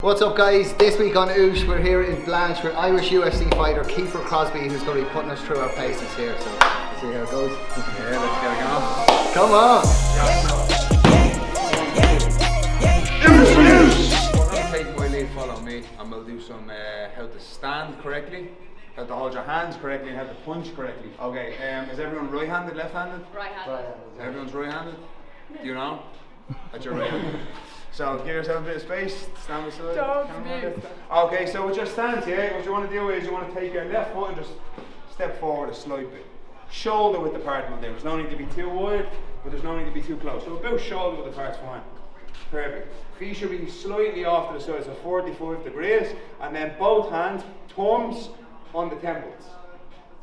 What's up guys, this week on OOOSCH we're here in Blanche with Irish UFC fighter Kiefer Crosbie, who's going to be putting us through our paces here, so let's see how it goes. Yeah, let's get it going. Come on! We're going to take my lead, follow me, and we'll do some how to stand correctly, how to hold your hands correctly, and how to punch correctly. Okay, is everyone right-handed, left-handed? Right-handed. Everyone's right-handed? Do you know? That you're right-handed. So give yourself a bit of space, stand beside. Okay, so with your stance here, what you want to do is you want to take your left foot and just step forward a slight bit. Shoulder width apart will do. There's no need to be too wide, but there's no need to be too close. So about shoulder width apart's fine. Perfect. Feet should be slightly off to the side, so 45 degrees, and then both hands, thumbs on the temples.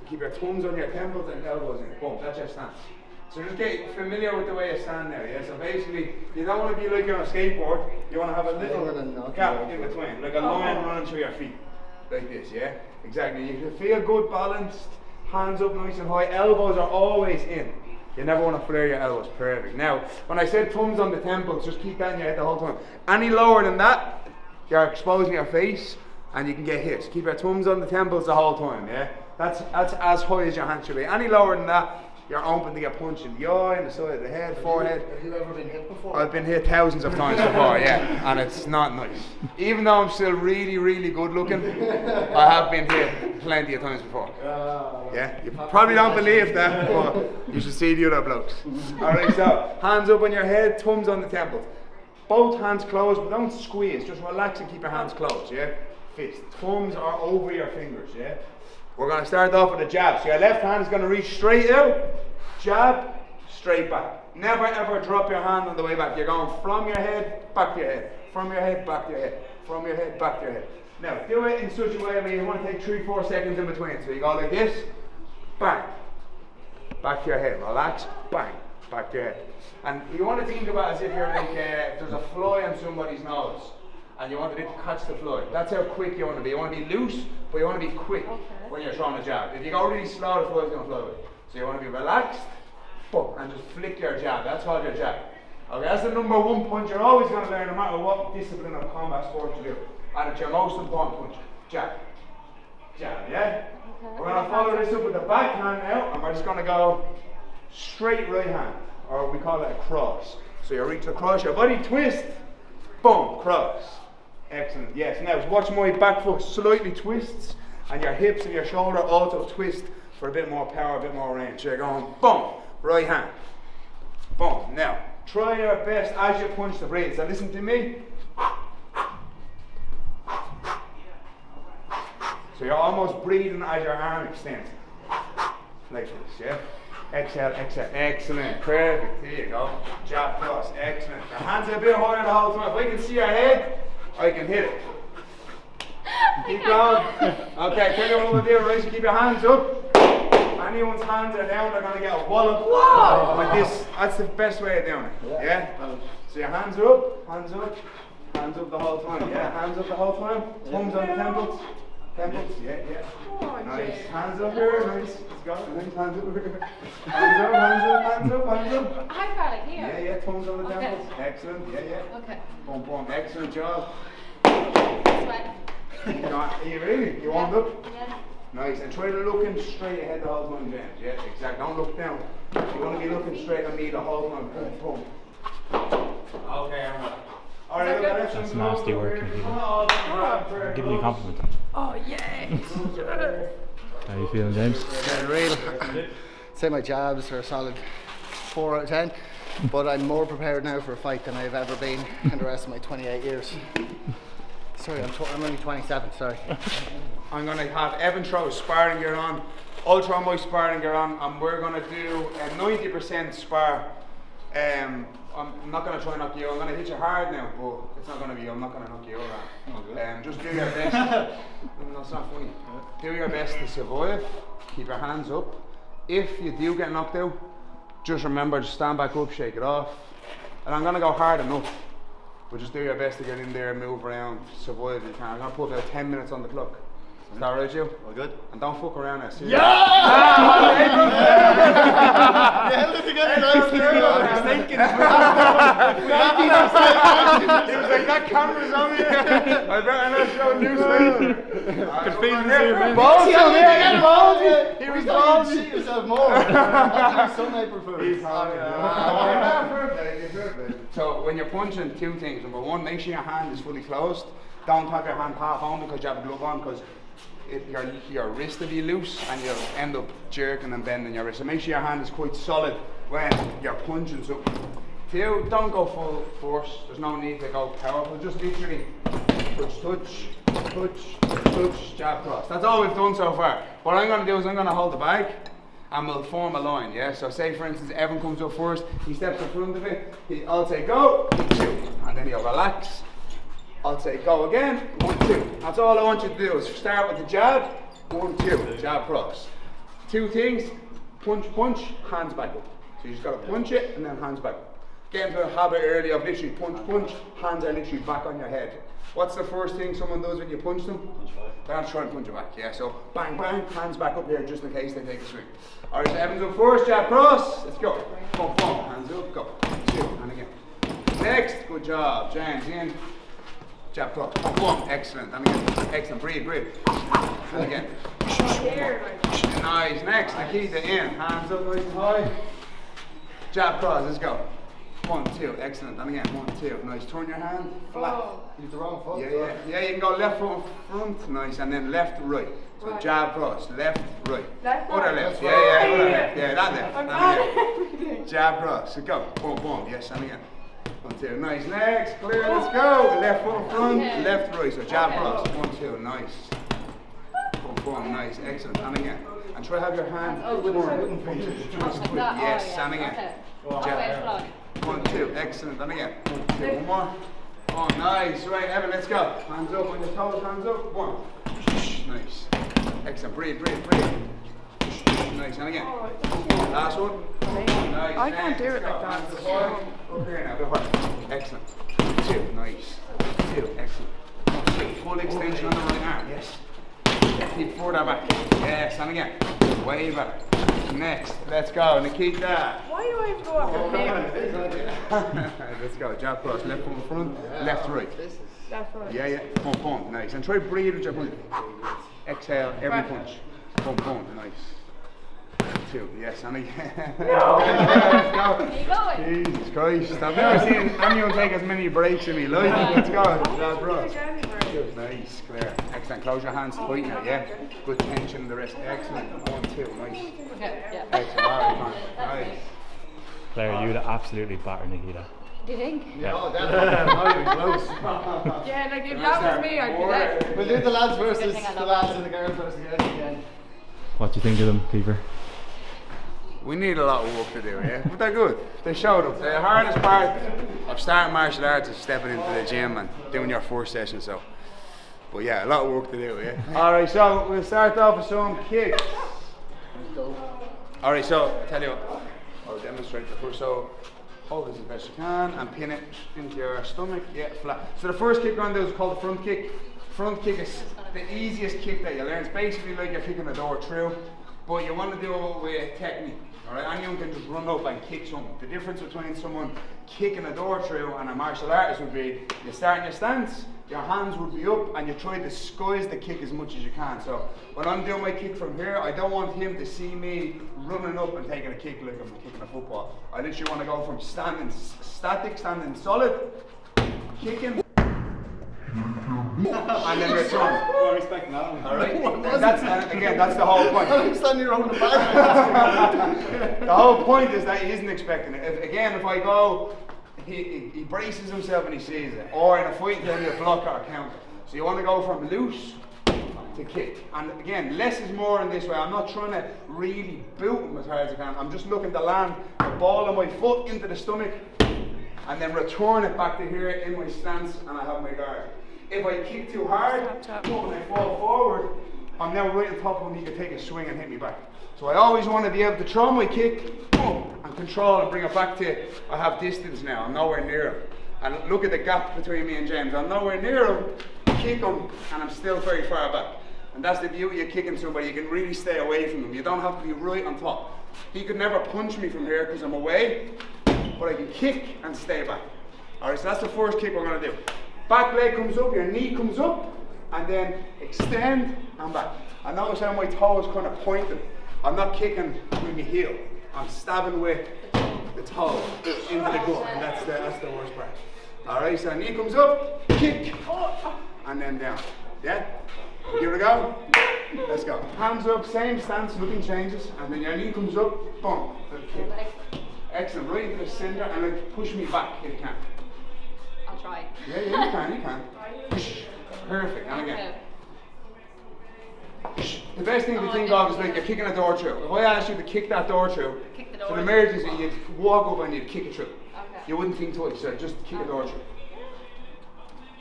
So keep your thumbs on your temples and elbows in. Boom, that's your stance. So just get familiar with the way you stand there, yeah? So basically, you don't want to be like you're on a skateboard, you want to have a little gap in between, like a line running through your feet, like this, yeah? Exactly, you can feel good, balanced, hands up nice and high, elbows are always in. You never want to flare your elbows, perfect. Now, when I said thumbs on the temples, just keep that in your head the whole time. Any lower than that, you're exposing your face and you can get hit. So keep your thumbs on the temples the whole time, yeah? That's as high as your hand should be. Any lower than that, you're open to get punched in the eye, in the side of the head, forehead. Have you ever been hit before? I've been hit thousands of times before, yeah, and it's not nice. Even though I'm still really, really good looking, I have been hit plenty of times before. Yeah, you probably don't believe that, but you should see the other blokes. Alright, so hands up on your head, thumbs on the temples. Both hands closed, but don't squeeze, just relax and keep your hands closed, yeah? Fist. Thumbs are over your fingers, yeah? We're going to start off with a jab. So your left hand is going to reach straight out, jab, straight back. Never ever drop your hand on the way back. You're going from your head, back to your head, from your head, back to your head, from your head, back to your head. Now do it in such a way where you want to take 3-4 seconds in between. So you go like this, bang, back to your head, relax, bang, back to your head. And you want to think about it as if you're like, there's a fly on somebody's nose, and you want to catch the fly. That's how quick you want to be. You want to be loose, but you want to be quick when you're throwing a jab. If you go really slow, the fly's going to fly away. So you want to be relaxed, boom, and just flick your jab. That's called your jab. Okay, that's the number one punch you're always going to learn, no matter what discipline of combat sport you do. And it's your most important punch. Jab. Jab, yeah? Okay. We're going to follow this up with the back hand now, and we're just going to go straight right hand, or we call it a cross. So you reach across your body, twist, boom, cross. Excellent, yes. Now watch my back foot slightly twists, and your hips and your shoulder also twist for a bit more power, a bit more range. So you're going boom, right hand, boom. Now try your best as you punch the breathe. So listen to me. So you're almost breathing as your arm extends, like this, yeah? Exhale, exhale, excellent, perfect, here you go. Jab cross, excellent. Your hands are a bit higher the whole time. If I can see your head, I can hit it. Keep going. Okay, tell you what we'll do, right? So keep your hands up. If anyone's hands are down, they're going to get a wallop. Like this. That's the best way of doing it. Yeah? So your hands are up, hands up, hands up the whole time. Yeah, hands up the whole time. Thumbs on the temples. Temples, yeah, yeah. Oh, nice. Hands up here, nice. Let's go. Nice. Hands up here. Hands up, hands up, hands up, hands up. How far, like here? Yeah, yeah, thumbs on the temples. Excellent, yeah, yeah. Okay. Boom, boom, excellent job. Sweat. You really? You warmed up? Yeah. Nice, and try to looking straight ahead the whole time, James. Yeah, exactly. Don't look down. You want to be looking straight at me the whole time. Boom, boom. Okay, I'm up. Alright, that's nasty work. I'm giving you a compliment. Oh, yeah. How you feeling, James? Real. Say my jabs are a solid 4 out of 10, but I'm more prepared now for a fight than I've ever been in the rest of my 28 years. Sorry, I'm only 27, sorry. I'm going to have Evan throw his sparring gear on, I'll throw my sparring gear on, and we're going to do a 90% spar. I'm not going to try and knock you out. I'm going to hit you hard now, but it's not going to be you. I'm not going to knock you out. Just do your best. No, it's not funny. Do your best to survive. Keep your hands up. If you do get knocked out, just remember to stand back up, shake it off. And I'm going to go hard enough. But just do your best to get in there, move around, survive if you can. I'm going to put about 10 minutes on the clock. Is that right with you? All good. And don't fuck around now, seriously. You held it together nicely. He was like, that camera's on me. I better not show new space. I can feel it. Balls him, yeah, balls. He was balls. You cheat yourself more. I'll do some April Fools. So when you're punching, two things. Number one, make sure your hand is fully closed. Don't have your hand half on because you have a glove on, because your wrist will be loose and you'll end up jerking and bending your wrist. So make sure your hand is quite solid when you're punching. So two, don't go full force. There's no need to go powerful. Just literally touch, jab, cross. That's all we've done so far. What I'm going to do is I'm going to hold the bag and we'll form a line, yeah? So say for instance, Evan comes up first, he steps in front of it, I'll say go, 2, and then he'll relax. I'll say go again, 1, 2. That's all I want you to do is start with the jab, 1, 2, jab, cross. Two things, punch, hands back up. So you just gotta punch it and then hands back up. Get into a habit early of literally punch, hands are literally back on your head. What's the first thing someone does when you punch them? They're gonna try and punch you back, yeah? So bang, hands back up here just in case they take a swing. Alright, so Evan's up first, jab, cross, let's go. Boom, hands up, go. 2, and again. Next, good job, James, in. Jab, cross, boom, excellent, and again. Excellent, breathe. And again. Nice, next, Nikita, in. Hands up, nice and high. Jab, cross, let's go. 1, 2, excellent, and again, 1, 2, nice, turn your hand, flat. Use the wrong foot. Yeah, you can go left foot in front, nice, and then left, right. So jab, cross, left, right. Other left, other left, that left. And again. Jab, cross, so go, boom, yes, and again. 1, 2, nice, next, clear, let's go. Left foot in front, left, right, so jab, cross, 1, 2, nice. Boom, nice, excellent, and again. And try to have your hand yes, and again. Jab. 1, 2, excellent, and again. 1, 2, one more. Oh, nice, right, Evan, let's go. Hands up on your toes, hands up. 1. Nice. Excellent, breathe. Nice, and again. Last one. Nice. I can't do it like that. Up here now, a bit harder. Excellent. 2, nice. 2, excellent. 2, full extension on the right arm, yes. Keep forward back. Yes, and again. Way back. Next, let's go, Nikita. Why do I have to go after him? Let's go, jab, cross, left foot in front, left, right. That's right. Yeah, boom, nice. And try breathe with your punch. Exhale every punch. Boom, nice. 2, yes, and again. Let's go. Jesus Christ, I've never seen anyone take as many breaks in me life. Let's go, jab, cross. Nice, clear. Excellent. Close your hands tight now, yeah? Good tension in the wrist. Excellent. 1, 2, nice. Excellent. Alright, nice. Claire, you'd absolutely batter Nikita. Do you think? Yeah. Oh, definitely. Not even close. Yeah, like if that was me, I'd be dead. We'll do the lads versus the lads and the girls versus the girls again. What do you think of them, Kiefer? We need a lot of work to do, yeah? But they're good. They showed up. The hardest part of starting martial arts is stepping into the gym and doing your first session, so. But yeah, a lot of work to do, yeah? Alright, so we'll start off with some kicks. Alright, so I'll tell you what, I'll demonstrate the first. So hold this as best you can and pin it into your stomach, yeah, flat. So the first kick we're going to do is called the front kick. Front kick is the easiest kick that you learn. It's basically like you're kicking the door through, but you want to do it with technique. Alright, anyone can just run up and kick someone. The difference between someone kicking a door through and a martial artist would be you start in your stance, your hands would be up and you try to disguise the kick as much as you can. So when I'm doing my kick from here, I don't want him to see me running up and taking a kick like I'm kicking a football. I literally want to go from standing static, standing solid, kicking, and then return. Alright? That's the whole point. I'm standing around the back. The whole point is that he isn't expecting it. If I go, he braces himself and he sees it. Or in a fight, he'll be a block or a counter. So you want to go from loose to kick. And again, less is more in this way. I'm not trying to really boot him as hard as I can. I'm just looking to land the ball of my foot into the stomach and then return it back to here in my stance and I have my guard. If I kick too hard, when I fall forward, I'm now right on top of him, he can take a swing and hit me back. So I always want to be able to throw my kick, boom, and control and bring it back to, I have distance now, I'm nowhere near him. And look at the gap between me and James, I'm nowhere near him, kick him, and I'm still very far back. And that's the beauty of kicking somebody. You can really stay away from them. You don't have to be right on top. He could never punch me from here because I'm away, but I can kick and stay back. All right, so that's the first kick we're going to do. Back leg comes up, your knee comes up, and then extend and back. I notice how my toe is kind of pointing. I'm not kicking with my heel. I'm stabbing with the toe into the gut, and that's the worst part. All right, so knee comes up, kick, and then down. Yeah? Give it a go. Let's go. Hands up, same stance, nothing changes, and then your knee comes up, boom, little kick. Excellent, right into the center, and then push me back if you can. I'll try. Yeah, you can. Perfect, and again. The best thing to think of is like you're kicking a door through. If I asked you to kick that door through, it's an emergency, you'd walk over and you'd kick it through. Okay. You wouldn't think twice, so just kick a door through.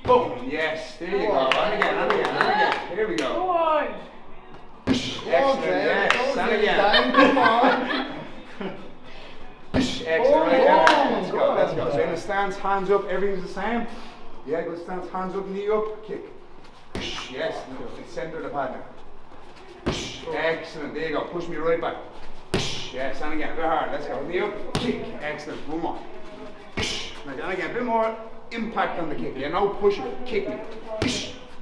Boom, yes, there you go. And again. Here we go. Go on. Excellent, yes, and again. Come on. Excellent, right there. Let's go. So in the stance, hands up, everything's the same. Yeah, good stance, hands up, knee up, kick. Yes, center of the pad now. Excellent, there you go, push me right back. Yes, and again, very hard, let's go. Knee up, kick, excellent, one more. And again, a bit more impact on the kick, yeah, no pushing, kick me.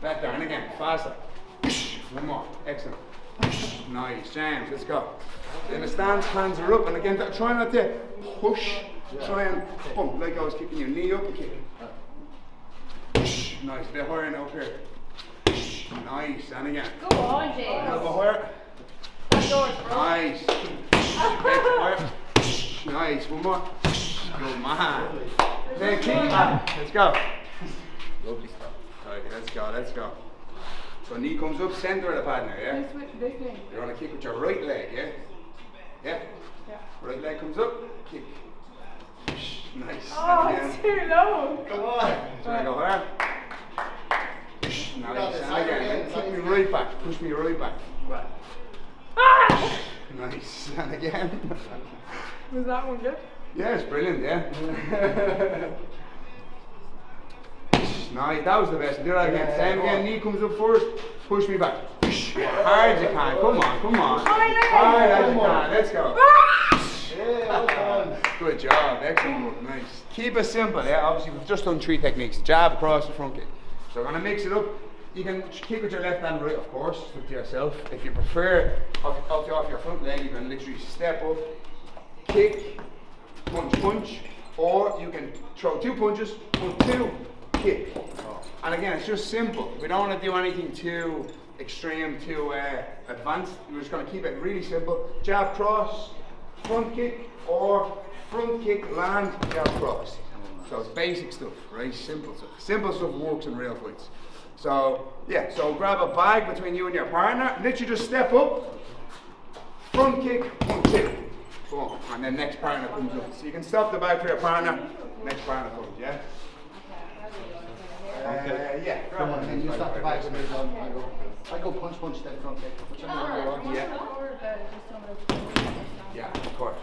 Back there, and again, faster. One more, excellent. Nice, James, let's go. In the stance, hands are up, and again, try not to push, try and bump, like I was kicking you, knee up and kick. Nice, a bit higher now up here. Nice, and again. Go on, James. A little bit higher. That door's broken. Nice. Higher. Nice, one more. Good man. Then kick back. Let's go. Lovely stuff. Right, let's go. So knee comes up, center of the pad now, yeah? This thing. You're gonna kick with your right leg, yeah? Yeah? Yeah. Right leg comes up, kick. Nice. Oh, And it's again. too low. Come on. Try to go higher. Nice. And again, kick me right back. Push me right back. Right. Ah! Nice. And again. Was that one good? Yeah, it's brilliant, yeah. Nice, that was the best. Do that again. Same again, knee comes up first, push me back. Hard as you can, come on. Hard as you can, let's go. Yeah, well done. Good job, excellent work, nice. Keep it simple, yeah, obviously we've just done 3 techniques. Jab, across, the front kick. So we're going to mix it up. You can kick with your left hand right, of course, it's up to yourself. If you prefer, off your front leg, you can literally step up, kick, punch, or you can throw 2 punches, 1, 2, kick. And again, it's just simple. We don't want to do anything too extreme, too advanced. We're just going to keep it really simple. Jab, cross, front kick, or front kick, land, jab, cross. So it's basic stuff, right? Simple stuff. Simple stuff works in real fights. So yeah, so grab a bag between you and your partner. Literally just step up, front kick, 1, 2. Boom. And then next partner comes up. So you can stop the bag for your partner, next partner comes, yeah? Yeah. Come on, and you stop the back when you're done. I go punch, then front kick. Whichever one you want. Yeah, of course.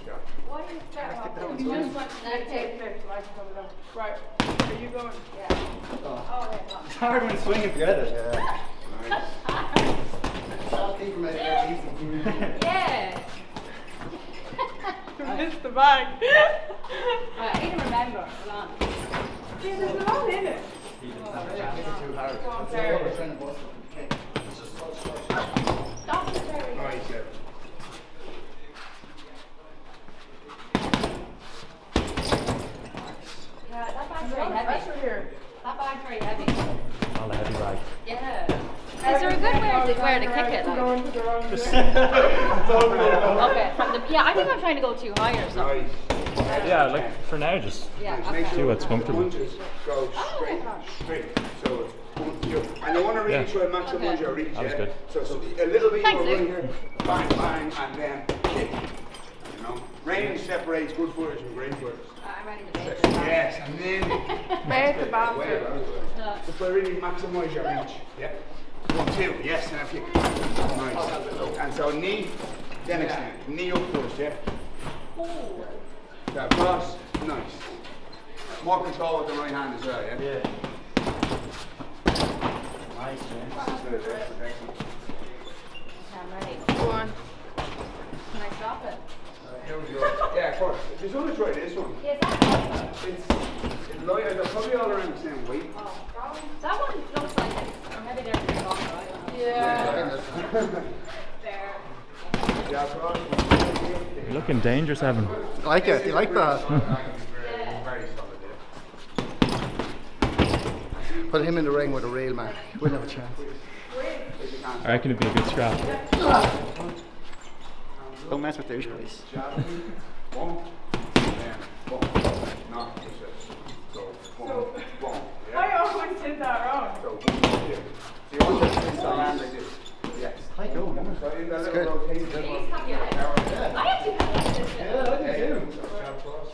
Yeah. Why is that? You just want to take this, like coming up. Right. Are you going? Yeah. Oh, yeah. It's hard when swinging together. Yeah. Nice. I'll think from it, easy. Yeah. You missed the bag. Right, I need to remember. Hold on. Yeah, there's a lot in it. Too hard. Oh, It's sorry. over, trying to bust it. Stop it, Terry. Nice, yeah. Yeah, that bag's very Pressure heavy. here. That bag's very heavy. All the heavy bag. Yeah. Is there a good where to kick it? Like? Going to the wrong direction. Okay, from the yeah, I think I'm trying to go too high or something. Nice. Yeah, like for now, just Yeah. Make Okay. See what's comfortable. Punches go straight. So it's 1, 2. And you want to really Yeah. try and maximize your reach. That was Yeah? good. So a little bit Thanks, more right Luke. here, bang, bang, and then kick. You know, range separates good footers from great footers. I'm ready to bake. Yes, and then Bait the bag. just to really maximize your reach. Yeah. 1, 2. Yes, and a kick. Nice. And so knee, then extend. Knee up first. Yeah. That cross. Nice. More control with the right hand as well. Yeah. Nice. Nice, James. Excellent. I'm ready. Go on. Can I stop it? Here we go. Yeah, of course. Just want to try this one. Yeah, that It's lighter. They're probably all around the same weight. that one looks like it's, or maybe they're too long, I don't know. Yeah. There. Yeah, so You're looking dangerous, Evan. I like it. You like that? very solid there. Put him in the ring with a real man. Wouldn't have a chance. I reckon it'd be a good scrap. Don't mess with those guys. One, then one. Not this way. So one. I always did that wrong. So one. Yeah. So you want to twist our hand like this. Yes. I know. So in that little good. rotation. Please have your head. I actually have this.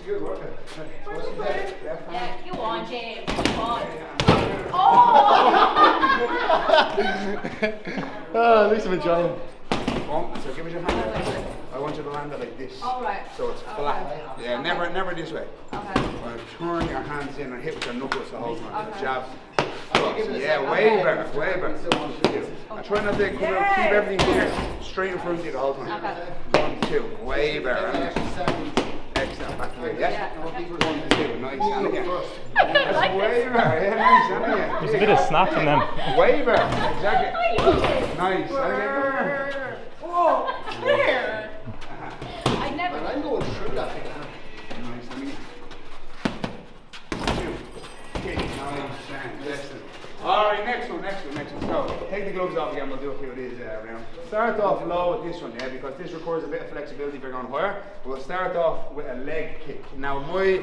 Good work. Yeah, you on, James. Come on. Oh, at least I'm enjoying it. So give us your hand. I want you to land it like this. All right. So it's flat. Yeah, never this way. Okay. Turn your hands in and hit with your knuckles the whole time. Okay. Jab. Yeah, way better. I try not to keep everything here straight in front of you the whole time. Okay. 1, 2, way better. Excellent. Back to you. Yeah. 1, 2, nice. And again. That's like way this. better. Yeah, nice. And again. There's a bit of snap in them. Way better. Exactly. I love this. Nice. And again. Whoa. There. I never. I'm going through that thing. Nice. And again. 2. Okay. Nice. Excellent. Alright, next one. So, take the gloves off again, we'll do a few of these around. Start off low with this one, yeah, because this requires a bit of flexibility if you're going higher. We'll start off with a leg kick. Now, my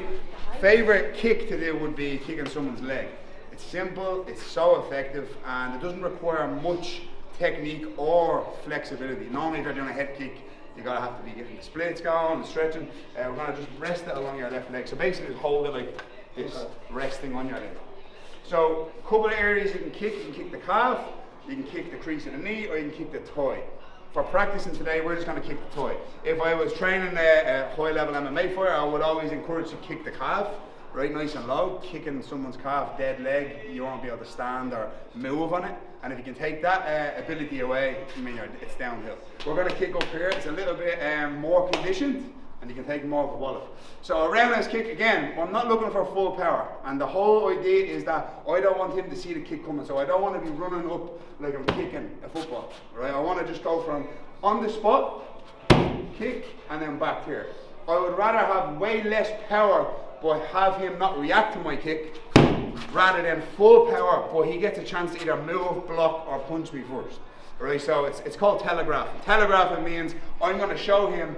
favourite kick to do would be kicking someone's leg. It's simple, it's so effective, and it doesn't require much technique or flexibility. Normally, if you're doing a head kick, you're going to have to be getting the splits going and stretching. We're going to just rest it along your left leg. So basically, just hold it like this, resting on your leg. So, a couple of areas you can kick. You can kick the calf, you can kick the crease of the knee, or you can kick the toe. For practicing today, we're just going to kick the toe. If I was training a high-level MMA fighter, I would always encourage to kick the calf, right, nice and low. Kicking someone's calf, dead leg, you won't be able to stand or move on it. And if you can take that ability away, I mean, it's downhill. We're going to kick up here. It's a little bit more conditioned, and you can take more of a wallop. So a roundhouse kick, again, I'm not looking for full power. And the whole idea is that I don't want him to see the kick coming. So I don't want to be running up like I'm kicking a football, right? I want to just go from on the spot, kick, and then back here. I would rather have way less power, but have him not react to my kick, rather than full power, but he gets a chance to either move, block, or punch me first. Right? So it's called telegraphing. Telegraphing means I'm going to show him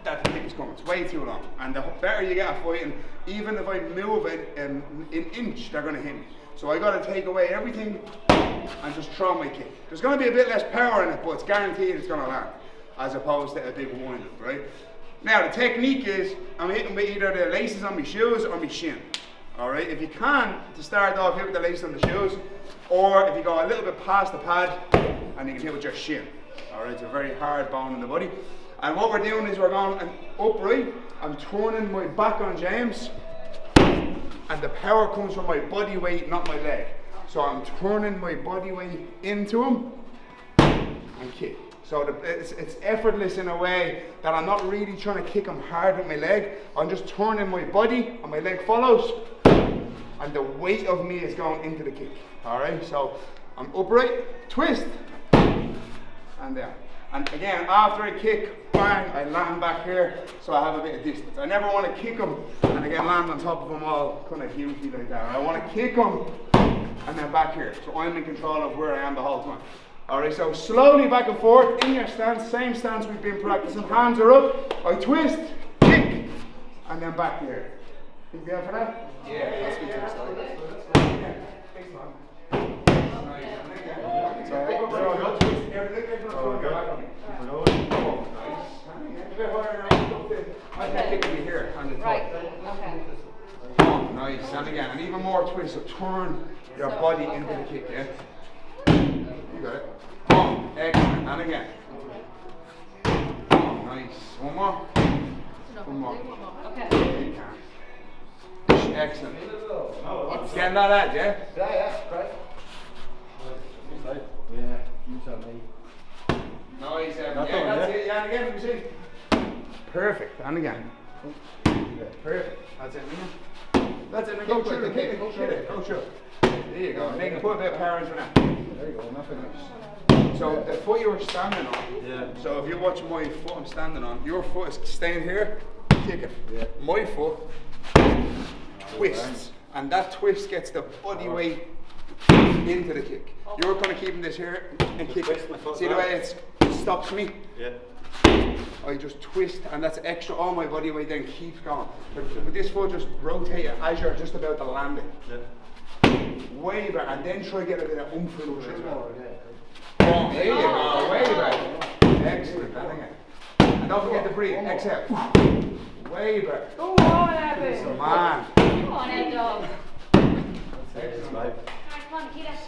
that the kick is coming. It's way too long. And the better you get at fighting, even if I move it an inch, they're going to hit me. So I got to take away everything and just throw my kick. There's going to be a bit less power in it, but it's guaranteed it's going to land, as opposed to a big wind up, right? Now the technique is, I'm hitting with either the laces on my shoes or my shin. Alright, if you can, to start off, hit with the laces on the shoes, or if you go a little bit past the pad, and you can hit with your shin. Alright, it's a very hard bone in the body. And what we're doing is we're going upright, I'm turning my back on James, and the power comes from my body weight, not my leg. So I'm turning my body weight into him, and kick. So it's effortless in a way that I'm not really trying to kick him hard with my leg. I'm just turning my body, and my leg follows, and the weight of me is going into the kick. Alright, so I'm upright, twist, and down. And again, after I kick, bang, I land back here, so I have a bit of distance. I never want to kick him and again land on top of him all kind of hugely like that. I want to kick him and then back here, so I'm in control of where I am the whole time. Alright, so slowly back and forth in your stance, same stance we've been practicing. Hands are up, I twist, kick, and then back here. Think you have for that? Yeah, that's good. Right, okay. Nice, and again, and even more twist, so turn your body into the kick, yeah? You got it. Excellent, and again. Nice, one more. One more. Okay. Excellent. Getting that out, yeah? Yeah, right. Yeah, that's it. Yeah, and again, let me see. Perfect. And again. Perfect. That's it. That's it. Go through the kick. Go through. There you go. They can put a bit of power into that. There you go, nothing. So the foot you were standing on. So if you're watching my foot I'm standing on, your foot is staying here, kick it. Yeah. My foot twists, and that twist gets the body weight into the kick. You're kind of keeping this here and kick it. See the way it stops me? Yeah. I just twist, and that's extra. All my body weight then keeps going. But this foot just rotate it as you're just about to land it. Yeah. Way back, and then try to get a bit of oomph in it as well. Boom, there you go, way back. Excellent, and don't forget to breathe. Exhale. Way back. Go on, Evan. Come on. Come on, Ed dog. It's life. Come on, get us.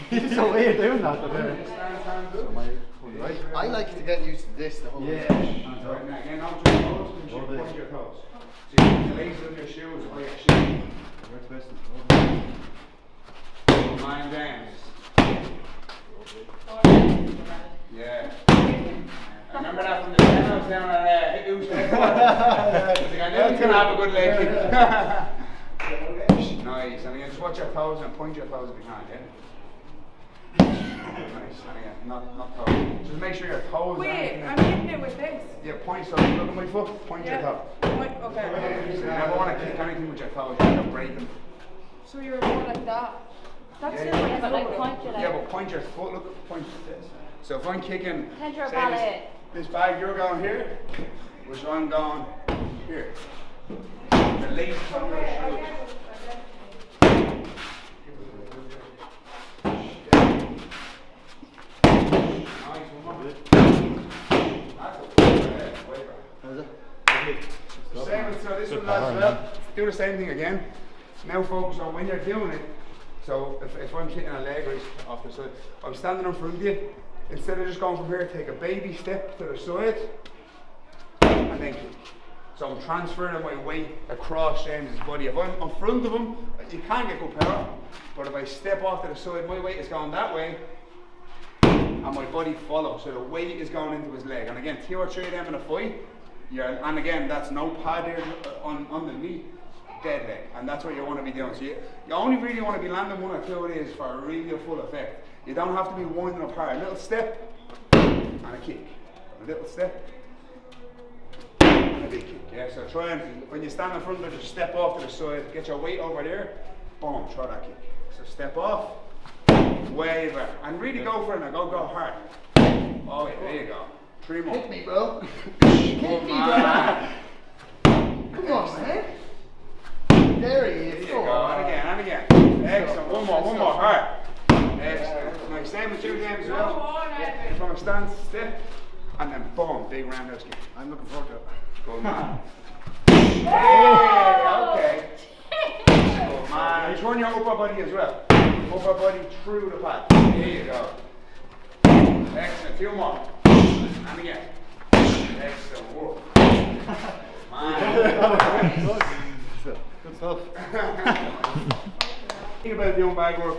He's so weird doing that. I like to get used to this the whole time. Right now, again, not just toes, but you point your toes. So you put the laces of your shoes or your shoes. Mind dance. Yeah. I remember that from the Roundhouse down at OOOSCH Giveaways. I knew he was going to have a good leg kick. Nice. And again, just watch your toes and point your toes behind, yeah? Nice. And again, not toes. Just make sure your toes Wait, are I'm hitting it with this. Yeah, point, so look at my foot, point your toe. Okay. Yeah, so you never want to kick anything with your toes, you have to break them. So you're more like that. That's Yeah, it. yeah, but like point your Yeah, but point your foot, look, point this. So if I'm kicking, Pretend you're a say ballet. this bag, you're going here, which I'm going here. The laces on your shoes. Nice, one more. That's a way back. So this one as well. Do the same thing again. Now focus on when you're doing it. So if I'm kicking a leg raise off the side, I'm standing in front of you. Instead of just going from here, take a baby step to the side and then kick. So I'm transferring my weight across James's body. If I'm in front of him, you can't get good power. But if I step off to the side, my weight is going that way and my body follows. So the weight is going into his leg. And again, 2 or 3 of them in a fight. And again, that's no pad here on the knee. Dead leg, and that's what you want to be doing. So you only really want to be landing 1 or 2 of these for a really full effect. You don't have to be winding up hard. A little step and a kick. A little step and a big kick. Yeah. So try and when you stand in front of it, just step off to the side. Get your weight over there. Boom. Try that kick. So step off, way back, and really go for it. Now go hard. Oh yeah, there you go. 3 more. Hit me, bro. Hit me, bro. Come on, man. There he is. There you go. And again. Excellent. One more. Hard. Excellent. Now same with 2 games as well. Go on, Evan. From a stand, step, and then boom, big roundhouse kick. I'm looking forward to it. Good man. Hey, okay. Good man. And turn your upper body as well. Upper body through the pad. There you go. Excellent. 2 more. And again. Excellent. Whoa. Man. Good stuff. Think about doing bag work.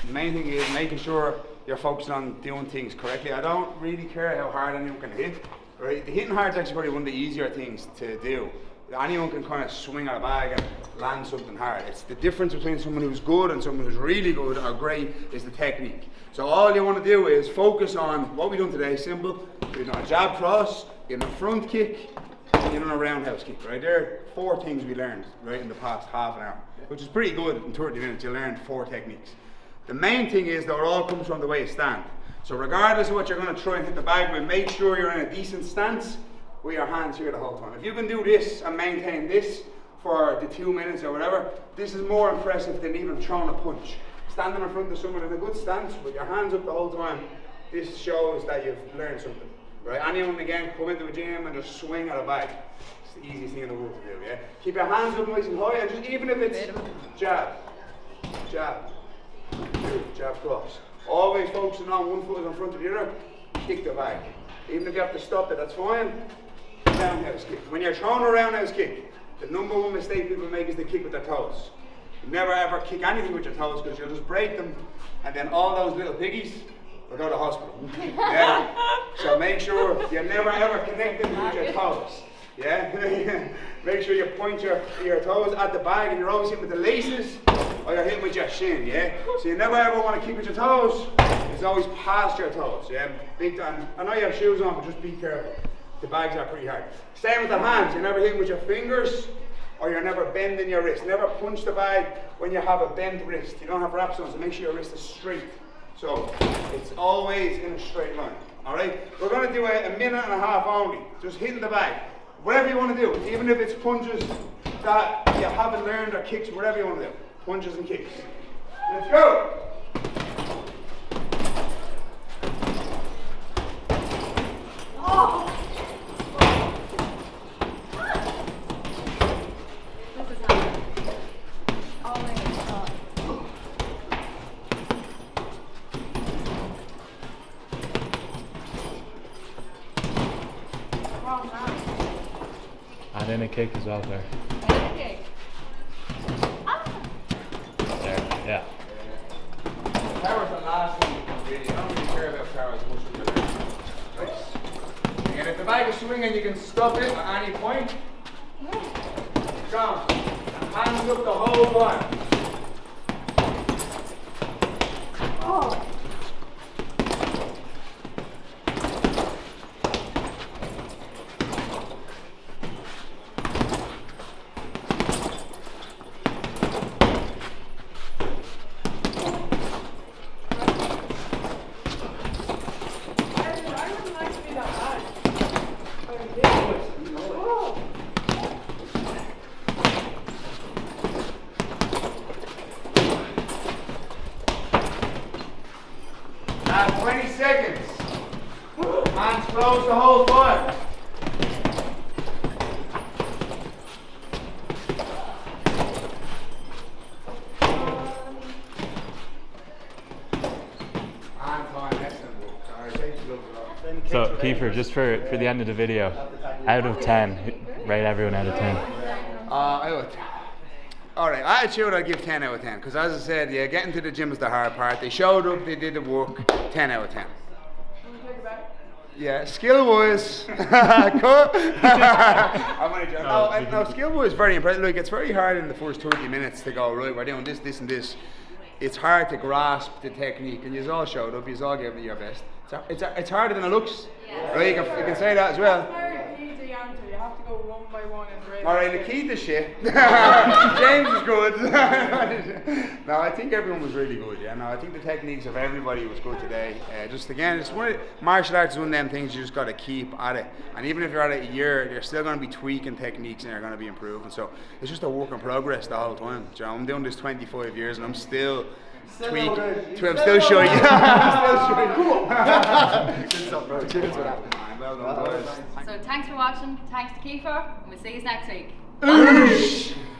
The main thing is making sure you're focusing on doing things correctly. I don't really care how hard anyone can hit. Right? The hitting hard is actually probably one of the easier things to do. Anyone can kind of swing at a bag and land something hard. It's the difference between someone who's good and someone who's really good or great is the technique. So all you want to do is focus on what we've done today. Simple. We've done a jab cross, you've done a front kick, you've done a roundhouse kick. Right there, 4 things we learned right in the past half an hour, which is pretty good. In 30 minutes, you learned 4 techniques. The main thing is that it all comes from the way you stand. So regardless of what you're going to try and hit the bag with, make sure you're in a decent stance with your hands here the whole time. If you can do this and maintain this for the 2 minutes or whatever, this is more impressive than even throwing a punch. Standing in front of someone in a good stance with your hands up the whole time, this shows that you've learned something. Right? Anyone again come into a gym and just swing at a bag. It's the easiest thing in the world to do, yeah? Keep your hands up nice and high, and just even if it's jab, jab, jab cross. Always focusing on one foot is in front of the other, kick the bag. Even if you have to stop it, that's fine. Roundhouse kick. When you're throwing a roundhouse kick, the #1 mistake people make is they kick with their toes. You never ever kick anything with your toes because you'll just break them, and then all those little piggies or go to hospital. Yeah? So make sure you're never ever connected with your toes. Yeah? Make sure you point your toes at the bag and you're always hitting with the laces or you're hitting with your shin, yeah? So you never ever want to keep with your toes. It's always past your toes, yeah? Big time. I know you have shoes on, but just be careful. The bags are pretty hard. Same with the hands. You're never hitting with your fingers or you're never bending your wrist. Never punch the bag when you have a bent wrist. You don't have wraps on, so make sure your wrist is straight. So it's always in a straight line, all right? We're going to do a minute and a half only, just hitting the bag. Whatever you want to do, even if it's punches that you haven't learned or kicks, whatever you want to do. Punches and kicks. Let's go! Oh. This is hard. Oh my God. Wrong hand. Add in a kick as well there. Okay. There, yeah. Power's the last one, really. I don't really care about power as much as you're nice. And if the bag is swinging, you can stop it at any point. Down. And hands up the whole time. Oh. I wouldn't like to be that bad. But I did. Oh. 20 seconds. Hands close the whole time. So Kiefer, just for the end of the video, out of 10, rate everyone out of 10. Alright, attitude I'd give 10 out of 10 because as I said, yeah, getting to the gym is the hard part. They showed up, they did the work, 10 out of 10. Yeah, skill wise, I'm only joking. No, skill wise very impressive. Look, it's very hard in the first 30 minutes to go, right, we're doing this, this and this. It's hard to grasp the technique and you all showed up, you all gave it your best. It's harder than it looks, right, you can say that as well. Easy answer. You have to go one by one and rate. Alright, Nikita shit. James is good. No, I think everyone was really good, yeah. No, I think the techniques of everybody was good today. Just again, it's martial arts is one of them things you just got to keep at it. And even if you're at it a year, you're still going to be tweaking techniques and you're going to be improving. So it's just a work in progress the whole time. You know, I'm doing this 25 years and I'm still tweaking. I'm still showing you. Good stuff, bro. Cheers for that. Well done, boys. So thanks for watching. Thanks to Kiefer, and we'll see you next week.